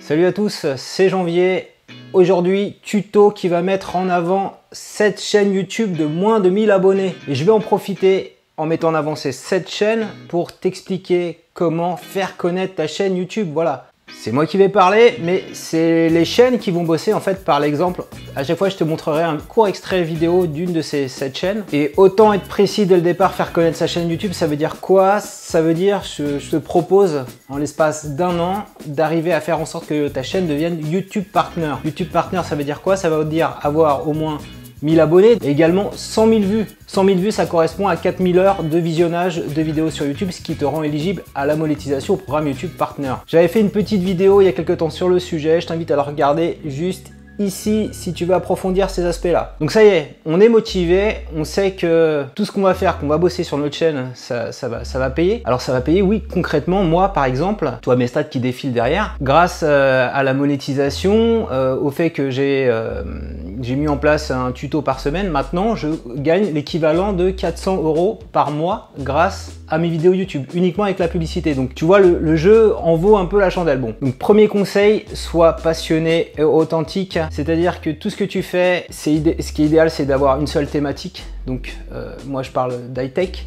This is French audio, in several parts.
Salut à tous, c'est Janvier. Aujourd'hui, tuto qui va mettre en avant cette chaîne YouTube de moins de 1000 abonnés. Et je vais en profiter en mettant en avant ces 7 chaînes pour t'expliquer comment faire connaître ta chaîne YouTube. Voilà, c'est moi qui vais parler, mais c'est les chaînes qui vont bosser en fait par l'exemple. À chaque fois, je te montrerai un court extrait vidéo d'une de ces 7 chaînes. Et autant être précis dès le départ, faire connaître sa chaîne YouTube, ça veut dire quoi? Ça veut dire, je te propose en l'espace d'un an d'arriver à faire en sorte que ta chaîne devienne YouTube Partner. YouTube Partner, ça veut dire quoi? Ça veut dire avoir au moins 1000 abonnés et également 100 000 vues. 100 000 vues, ça correspond à 4000 heures de visionnage de vidéos sur YouTube, ce qui te rend éligible à la monétisation au programme YouTube Partner. J'avais fait une petite vidéo il y a quelques temps sur le sujet, je t'invite à la regarder juste ici si tu veux approfondir ces aspects-là. Donc ça y est, on est motivé, on sait que tout ce qu'on va faire, qu'on va bosser sur notre chaîne, ça va payer. Alors ça va payer, oui, concrètement, moi par exemple, toi mes stats qui défilent derrière, grâce à la monétisation, au fait que j'ai mis en place un tuto par semaine, maintenant je gagne l'équivalent de 400 € par mois grâce à mes vidéos YouTube, uniquement avec la publicité. Donc tu vois, le jeu en vaut un peu la chandelle. Bon, donc premier conseil, sois passionné et authentique. C'est-à-dire que tout ce que tu fais, ce qui est idéal, c'est d'avoir une seule thématique. Donc moi je parle d'high-tech.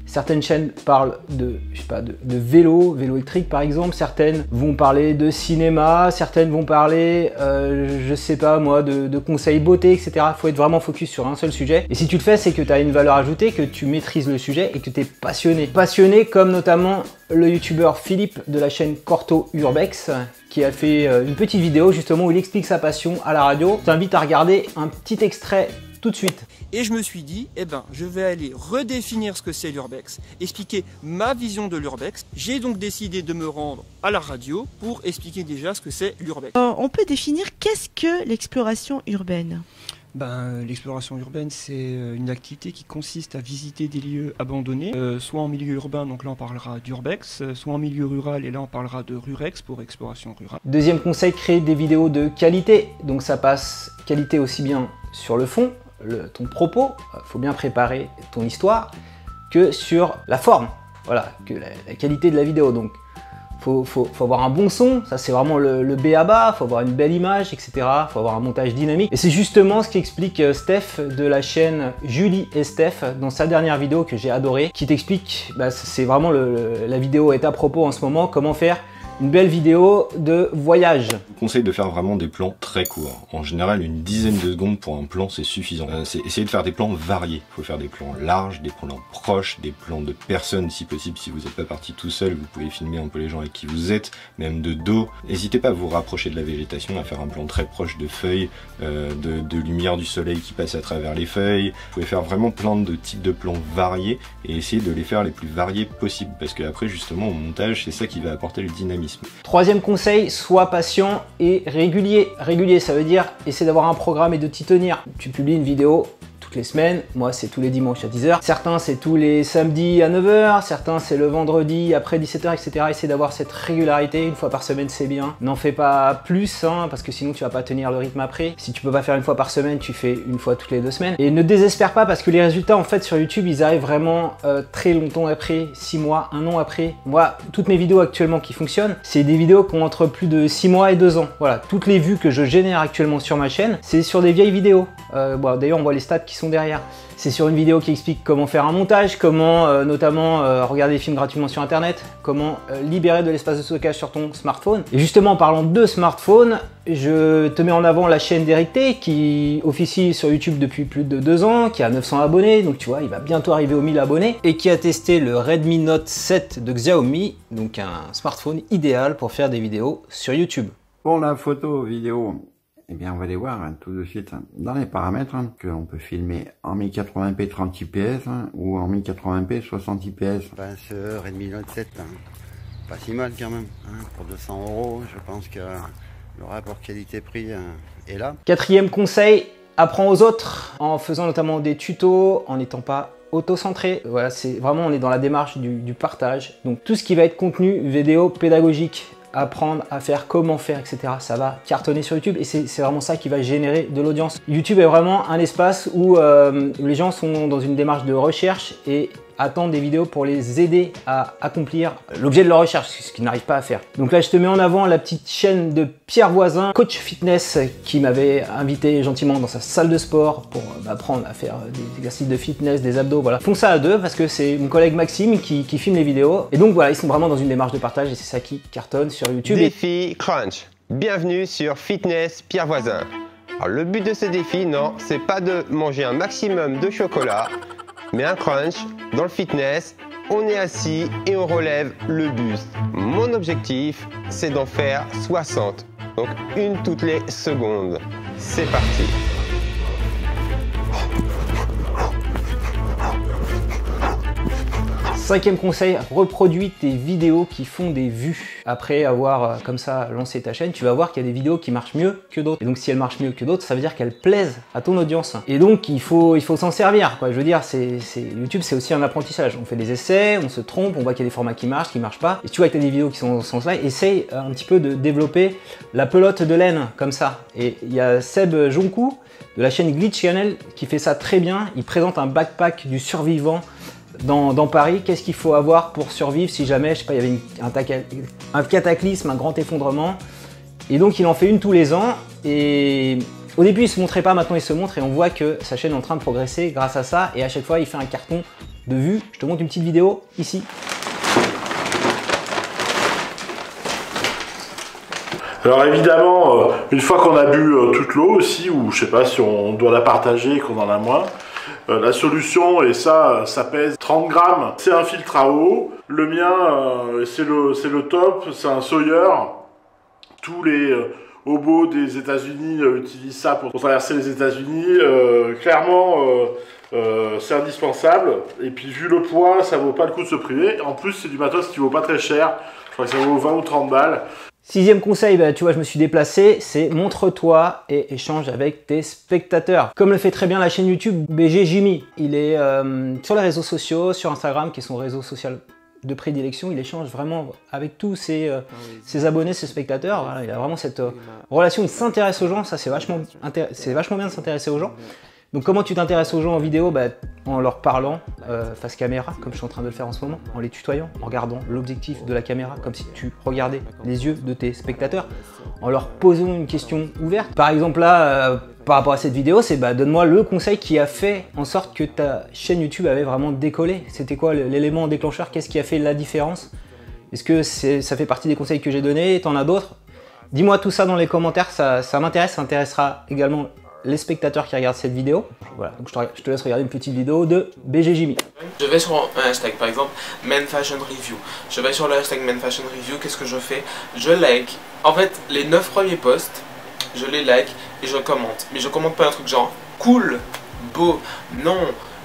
Certaines chaînes parlent de, je sais pas, de vélo électrique par exemple. Certaines vont parler de cinéma, certaines vont parler, je sais pas moi, de conseils beauté, etc. Il faut être vraiment focus sur un seul sujet. Et si tu le fais, c'est que tu as une valeur ajoutée, que tu maîtrises le sujet et que tu es passionné. Passionné comme notamment le youtubeur Philippe de la chaîne Corto Urbex, qui a fait une petite vidéo justement où il explique sa passion à la radio. Je t'invite à regarder un petit extrait tout de suite. Et je me suis dit, eh ben, je vais aller redéfinir ce que c'est l'urbex, expliquer ma vision de l'urbex. J'ai donc décidé de me rendre à la radio pour expliquer déjà ce que c'est l'urbex. On peut définir qu'est-ce que l'exploration urbaine? L'exploration urbaine, c'est une activité qui consiste à visiter des lieux abandonnés, soit en milieu urbain, donc là on parlera d'urbex, soit en milieu rural, et là on parlera de rurex pour exploration rurale. Deuxième conseil, créer des vidéos de qualité. Donc ça passe qualité aussi bien sur le fond, ton propos, faut bien préparer ton histoire, que sur la forme, voilà, que la qualité de la vidéo. Donc faut avoir un bon son, ça c'est vraiment le B à bas, faut avoir une belle image, etc. Faut avoir un montage dynamique. Et c'est justement ce qu'explique Steph de la chaîne Julie et Steph dans sa dernière vidéo que j'ai adorée, qui t'explique, c'est vraiment la vidéo est à propos en ce moment, comment faire une belle vidéo de voyage. Je vous conseille de faire vraiment des plans très courts. En général, une dizaine de secondes pour un plan, c'est suffisant. Essayez de faire des plans variés. Il faut faire des plans larges, des plans proches, des plans de personnes si possible. Si vous n'êtes pas parti tout seul, vous pouvez filmer un peu les gens avec qui vous êtes, même de dos. N'hésitez pas à vous rapprocher de la végétation, à faire un plan très proche de feuilles, de lumière du soleil qui passe à travers les feuilles. Vous pouvez faire vraiment plein de types de plans variés et essayer de les faire les plus variés possible. Parce que après, justement, au montage, c'est ça qui va apporter le dynamisme. Troisième conseil, sois patient et régulier. Régulier, ça veut dire essayer d'avoir un programme et de t'y tenir. Tu publies une vidéo toutes les semaines, moi c'est tous les dimanches à 10 h. Certains c'est tous les samedis à 9 h, certains c'est le vendredi après 17 h, etc. Essaye d'avoir cette régularité, une fois par semaine c'est bien. N'en fais pas plus, hein, parce que sinon tu vas pas tenir le rythme après. Si tu peux pas faire une fois par semaine, tu fais une fois toutes les 2 semaines. Et ne désespère pas parce que les résultats en fait sur YouTube, ils arrivent vraiment très longtemps après, 6 mois, 1 an après. Moi, toutes mes vidéos actuellement qui fonctionnent, c'est des vidéos qui ont entre plus de 6 mois et 2 ans. Voilà, toutes les vues que je génère actuellement sur ma chaîne, c'est sur des vieilles vidéos. D'ailleurs, on voit les stats qui sont derrière. C'est sur une vidéo qui explique comment faire un montage, comment notamment regarder des films gratuitement sur internet, comment libérer de l'espace de stockage sur ton smartphone. Et justement en parlant de smartphone, je te mets en avant la chaîne d'Eric T qui officie sur YouTube depuis plus de 2 ans, qui a 900 abonnés, donc tu vois il va bientôt arriver aux 1000 abonnés, et qui a testé le Redmi Note 7 de Xiaomi, donc un smartphone idéal pour faire des vidéos sur YouTube. Pour la photo vidéo, eh bien, on va les voir tout de suite dans les paramètres qu'on peut filmer en 1080p 30 IPS ou en 1080p 60 IPS. Ce Redmi Note 7, pas si mal quand même. Pour 200 €, je pense que le rapport qualité-prix est là. Quatrième conseil, apprends aux autres en faisant notamment des tutos, en n'étant pas auto-centré. Voilà, c'est vraiment, on est dans la démarche du partage. Donc tout ce qui va être contenu vidéo pédagogique, apprendre à faire, comment faire, etc. Ça va cartonner sur YouTube et c'est vraiment ça qui va générer de l'audience. YouTube est vraiment un espace où les gens sont dans une démarche de recherche et attendent des vidéos pour les aider à accomplir l'objet de leur recherche, ce qu'ils n'arrivent pas à faire. Donc là, je te mets en avant la petite chaîne de Pierre Voisin, coach fitness, qui m'avait invité gentiment dans sa salle de sport pour m'apprendre à faire des exercices de fitness, des abdos, voilà. Ils font ça à deux parce que c'est mon collègue Maxime qui filme les vidéos. Et donc voilà, ils sont vraiment dans une démarche de partage et c'est ça qui cartonne sur YouTube. Défi Crunch. Bienvenue sur Fitness Pierre Voisin. Alors le but de ce défi, non, c'est pas de manger un maximum de chocolat, mais un crunch. Dans le fitness, on est assis et on relève le buste. Mon objectif, c'est d'en faire 60. Donc une toutes les secondes. C'est parti. Cinquième conseil, reproduis tes vidéos qui font des vues. Après avoir comme ça lancé ta chaîne, tu vas voir qu'il y a des vidéos qui marchent mieux que d'autres. Et donc si elles marchent mieux que d'autres, ça veut dire qu'elles plaisent à ton audience. Et donc il faut s'en servir, quoi. Je veux dire, YouTube, c'est aussi un apprentissage. On fait des essais, on se trompe, on voit qu'il y a des formats qui marchent pas. Et si tu vois que tu as des vidéos qui sont dans ce sens-là, essaye un petit peu de développer la pelote de laine comme ça. Et il y a Seb Jonkou de la chaîne Glitch Channel qui fait ça très bien. Il présente un backpack du survivant dans Paris. Qu'est-ce qu'il faut avoir pour survivre si jamais, je sais pas, il y avait un cataclysme, un grand effondrement. Et donc il en fait une tous les ans. Et au début il se montrait pas, maintenant il se montre et on voit que sa chaîne est en train de progresser grâce à ça. Et à chaque fois il fait un carton de vues. Je te montre une petite vidéo ici. Alors évidemment, une fois qu'on a bu toute l'eau aussi, ou je sais pas si on doit la partager et qu'on en a moins, la solution, et ça pèse 30 grammes, c'est un filtre à eau. Le mien, c'est le top, c'est un Sawyer. Tous les hobos des États-Unis utilisent ça pour traverser les États-Unis. Clairement, c'est indispensable. Et puis vu le poids, ça vaut pas le coup de se priver. En plus, c'est du matos qui vaut pas très cher. Je crois que ça vaut 20 ou 30 balles. Sixième conseil, tu vois, je me suis déplacé, c'est montre-toi et échange avec tes spectateurs. Comme le fait très bien la chaîne YouTube BG Jimmy. Il est sur les réseaux sociaux, sur Instagram, qui est son réseau social de prédilection. Il échange vraiment avec tous ses abonnés, ses spectateurs. Voilà, il a vraiment cette relation, il s'intéresse aux gens, ça c'est vachement bien de s'intéresser aux gens. Donc comment tu t'intéresses aux gens en vidéo? En leur parlant face caméra, comme je suis en train de le faire en ce moment, en les tutoyant, en regardant l'objectif de la caméra, comme si tu regardais les yeux de tes spectateurs, en leur posant une question ouverte. Par exemple là, par rapport à cette vidéo, c'est donne-moi le conseil qui a fait en sorte que ta chaîne YouTube avait vraiment décollé. C'était quoi l'élément déclencheur? Qu'est-ce qui a fait la différence? Est-ce que ça fait partie des conseils que j'ai donnés? T'en as d'autres? Dis-moi tout ça dans les commentaires, ça m'intéresse, ça intéressera également les spectateurs qui regardent cette vidéo. Voilà, donc je te laisse regarder une petite vidéo de BG Jimmy. Je vais sur un hashtag, par exemple, Men Fashion Review. Je vais sur le hashtag Men Fashion Review, qu'est-ce que je fais? Je like. En fait, les 9 premiers posts, je les like et je commente. Mais je commente pas un truc genre cool, beau, non.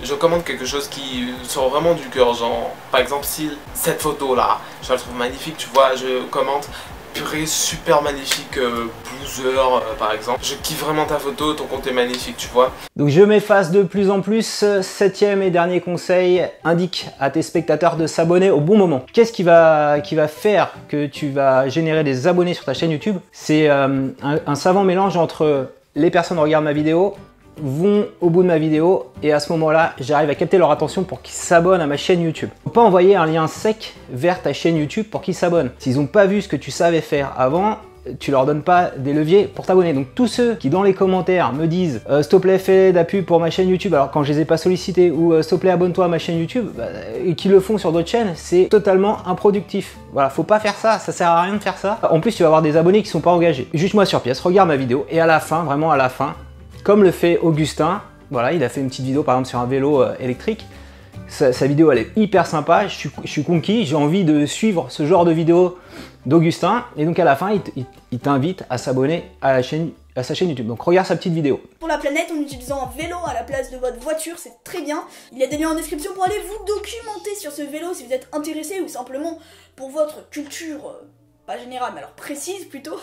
Je commente quelque chose qui sort vraiment du cœur, genre, par exemple, si cette photo là, je la trouve magnifique, tu vois, je commente. Purée, super magnifique, blouser par exemple. Je kiffe vraiment ta photo, ton compte est magnifique, tu vois. Donc je m'efface de plus en plus. Septième et dernier conseil, indique à tes spectateurs de s'abonner au bon moment. Qu'est-ce qui va faire que tu vas générer des abonnés sur ta chaîne YouTube? C'est un savant mélange entre les personnes qui regardent ma vidéo, vont au bout de ma vidéo et à ce moment-là, j'arrive à capter leur attention pour qu'ils s'abonnent à ma chaîne YouTube. Faut pas envoyer un lien sec vers ta chaîne YouTube pour qu'ils s'abonnent. S'ils n'ont pas vu ce que tu savais faire avant, tu leur donnes pas des leviers pour t'abonner. Donc tous ceux qui dans les commentaires me disent s'il te plaît fais de la pub pour ma chaîne YouTube alors quand je les ai pas sollicités ou s'il te plaît abonne-toi à ma chaîne YouTube et qui le font sur d'autres chaînes, c'est totalement improductif. Voilà, faut pas faire ça, ça sert à rien de faire ça. En plus tu vas avoir des abonnés qui sont pas engagés. Juste moi sur pièce, regarde ma vidéo et à la fin, vraiment à la fin, comme le fait Augustin, voilà, il a fait une petite vidéo par exemple sur un vélo électrique. Sa vidéo elle est hyper sympa, je suis conquis, j'ai envie de suivre ce genre de vidéo d'Augustin. Et donc à la fin, il t'invite à s'abonner à sa chaîne YouTube. Donc regarde sa petite vidéo. Pour la planète en utilisant un vélo à la place de votre voiture, c'est très bien. Il y a des liens en description pour aller vous documenter sur ce vélo si vous êtes intéressé ou simplement pour votre culture, pas générale mais alors précise plutôt.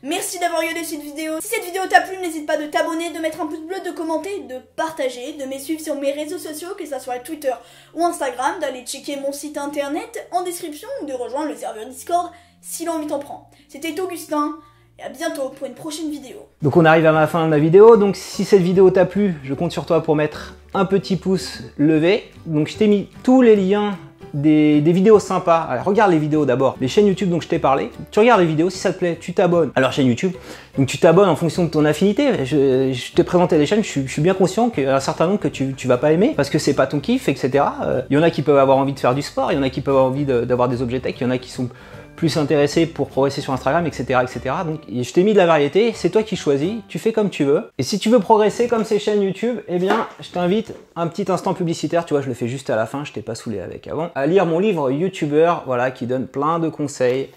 Merci d'avoir regardé cette vidéo. Si cette vidéo t'a plu, n'hésite pas de t'abonner, de mettre un pouce bleu, de commenter, de partager, de me suivre sur mes réseaux sociaux, que ça soit Twitter ou Instagram, d'aller checker mon site internet en description ou de rejoindre le serveur Discord si l'envie t'en prend. C'était Augustin et à bientôt pour une prochaine vidéo. Donc on arrive à la fin de ma vidéo, donc si cette vidéo t'a plu, je compte sur toi pour mettre un petit pouce levé. Donc je t'ai mis tous les liens des vidéos sympas. Alors, regarde les vidéos d'abord, les chaînes YouTube dont je t'ai parlé. Tu regardes les vidéos, si ça te plaît, tu t'abonnes à leur chaîne YouTube. Donc tu t'abonnes en fonction de ton affinité. Je t'ai présenté des chaînes, je suis bien conscient qu'il y a un certain nombre que tu vas pas aimer parce que c'est pas ton kiff, etc. Il y en a qui peuvent avoir envie de faire du sport, il y en a qui peuvent avoir envie d'avoir des objets tech, il y en a qui sont plus intéressé pour progresser sur Instagram, etc. etc. Donc je t'ai mis de la variété, c'est toi qui choisis, tu fais comme tu veux. Et si tu veux progresser comme ces chaînes YouTube, eh bien je t'invite, un petit instant publicitaire, tu vois je le fais juste à la fin, je t'ai pas saoulé avec avant, à lire mon livre YouTuber, voilà, qui donne plein de conseils,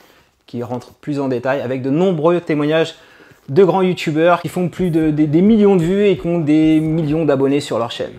qui rentre plus en détail, avec de nombreux témoignages de grands youtubeurs qui font plus des millions de vues et qui ont des millions d'abonnés sur leur chaîne.